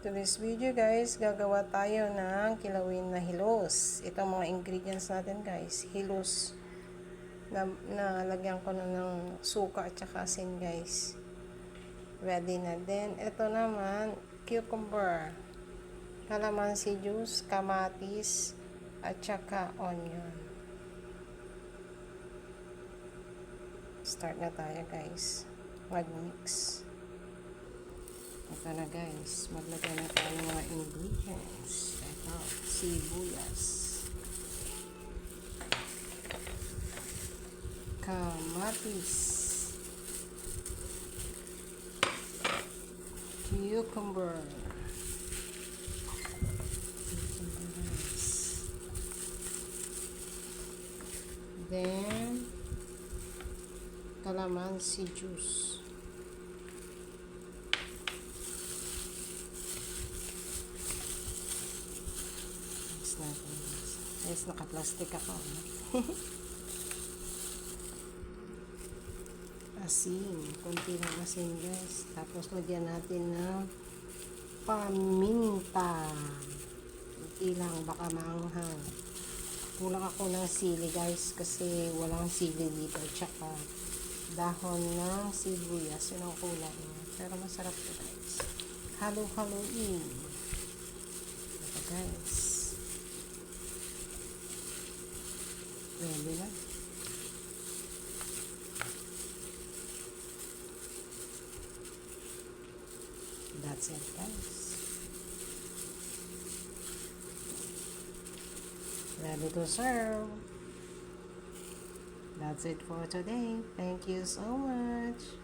Today's video guys, gagawa tayo ng kilawin na hilos. Itong mga ingredients natin guys, hilos na lagyan ko na ng suka at saka asin guys. Ready na din. Ito naman, cucumber, calamansi juice, kamatis, at saka onion. Start na tayo guys. Mag-mix. Ito na guys, maglagay na tayo ng mga ingredients. Ito, sibuyas, kamatis, cucumber, then calamansi juice. Guys, naka-plastic ako. Asin. Kunti lang asin guys. Tapos lagyan natin ng paminta. Kunti lang. Baka maanghang. Kulang ako ng sili guys. Kasi walang sili dito. Tsaka dahon ng sibuyas. Yun ang kulang. Pero masarap ito guys. Halo-haloin. Ito guys. Ready na. That's it guys. Ready to serve. That's it for today. Thank you so much.